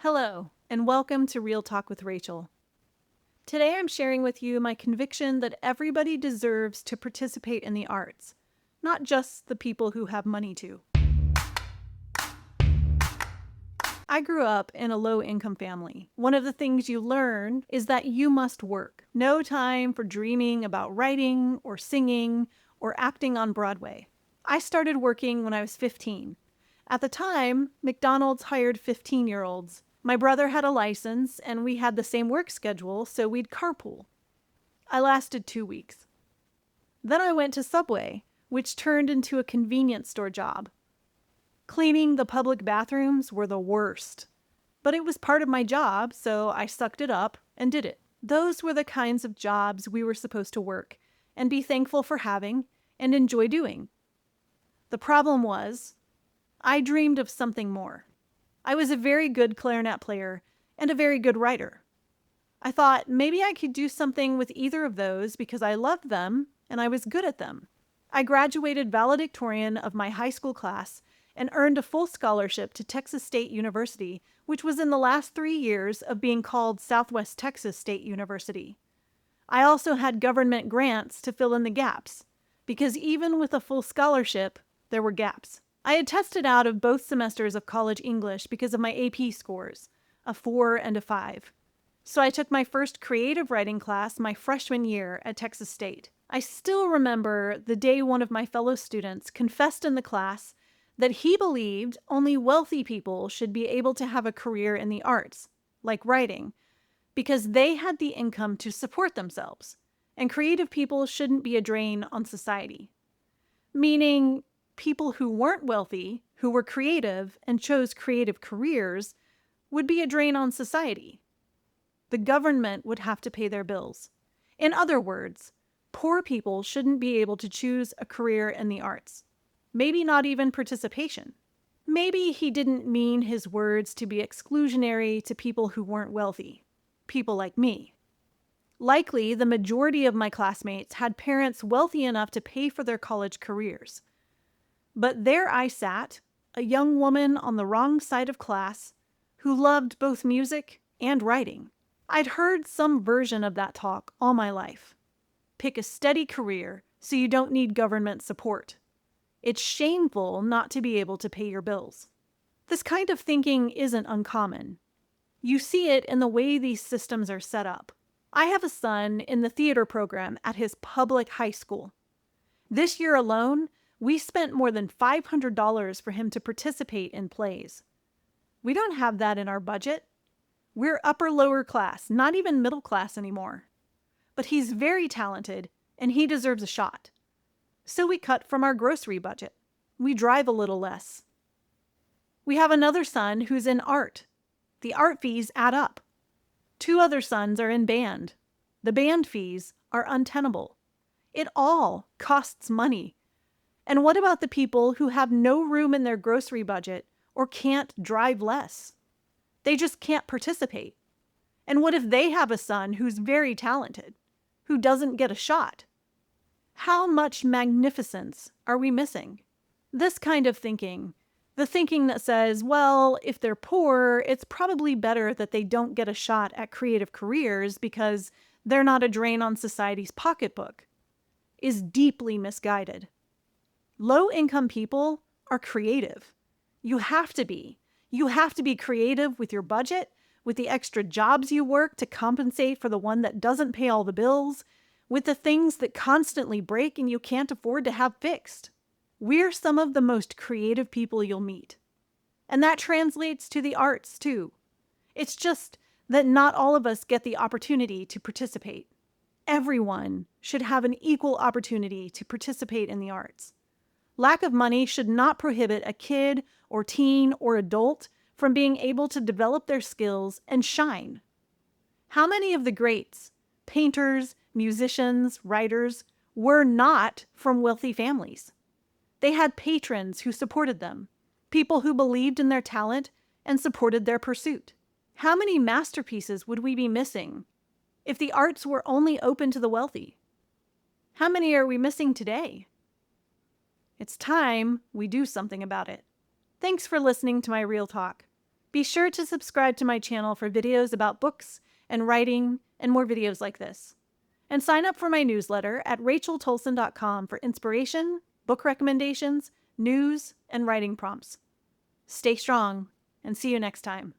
Hello, and welcome to Real Talk with Rachel. Today I'm sharing with you my conviction that everybody deserves to participate in the arts, not just the people who have money to. I grew up in a low-income family. One of the things you learn is that you must work. No time for dreaming about writing or singing or acting on Broadway. I started working when I was 15. At the time, McDonald's hired 15-year-olds. My brother had a license, and we had the same work schedule, so we'd carpool. I lasted 2 weeks. Then I went to Subway, which turned into a convenience store job. Cleaning the public bathrooms were the worst. But it was part of my job, so I sucked it up and did it. Those were the kinds of jobs we were supposed to work and be thankful for having and enjoy doing. The problem was, I dreamed of something more. I was a very good clarinet player and a very good writer. I thought maybe I could do something with either of those because I loved them and I was good at them. I graduated valedictorian of my high school class and earned a full scholarship to Texas State University, which was in the last 3 years of being called Southwest Texas State University. I also had government grants to fill in the gaps, because even with a full scholarship, there were gaps. I had tested out of both semesters of college English because of my AP scores, a 4 and a 5. So I took my first creative writing class my freshman year at Texas State. I still remember the day one of my fellow students confessed in the class that he believed only wealthy people should be able to have a career in the arts, like writing, because they had the income to support themselves, and creative people shouldn't be a drain on society. Meaning, people who weren't wealthy, who were creative and chose creative careers, would be a drain on society. The government would have to pay their bills. In other words, poor people shouldn't be able to choose a career in the arts. Maybe not even participation. Maybe he didn't mean his words to be exclusionary to people who weren't wealthy, people like me. Likely, the majority of my classmates had parents wealthy enough to pay for their college careers. But there I sat, a young woman on the wrong side of class, who loved both music and writing. I'd heard some version of that talk all my life. Pick a steady career so you don't need government support. It's shameful not to be able to pay your bills. This kind of thinking isn't uncommon. You see it in the way these systems are set up. I have a son in the theater program at his public high school. This year alone, we spent more than $500 for him to participate in plays. We don't have that in our budget. We're upper-lower class, not even middle class anymore. But he's very talented, and he deserves a shot. So we cut from our grocery budget. We drive a little less. We have another son who's in art. The art fees add up. 2 other sons are in band. The band fees are untenable. It all costs money. And what about the people who have no room in their grocery budget or can't drive less? They just can't participate. And what if they have a son who's very talented, who doesn't get a shot? How much magnificence are we missing? This kind of thinking, the thinking that says, well, if they're poor, it's probably better that they don't get a shot at creative careers because they're not a drain on society's pocketbook, is deeply misguided. Low-income people are creative. You have to be. You have to be creative with your budget, with the extra jobs you work to compensate for the one that doesn't pay all the bills, with the things that constantly break and you can't afford to have fixed. We're some of the most creative people you'll meet. And that translates to the arts, too. It's just that not all of us get the opportunity to participate. Everyone should have an equal opportunity to participate in the arts. Lack of money should not prohibit a kid or teen or adult from being able to develop their skills and shine. How many of the greats, painters, musicians, writers, were not from wealthy families? They had patrons who supported them, people who believed in their talent and supported their pursuit. How many masterpieces would we be missing if the arts were only open to the wealthy? How many are we missing today? It's time we do something about it. Thanks for listening to my Real Talk. Be sure to subscribe to my channel for videos about books and writing and more videos like this. And sign up for my newsletter at racheltolson.com for inspiration, book recommendations, news, and writing prompts. Stay strong, and see you next time.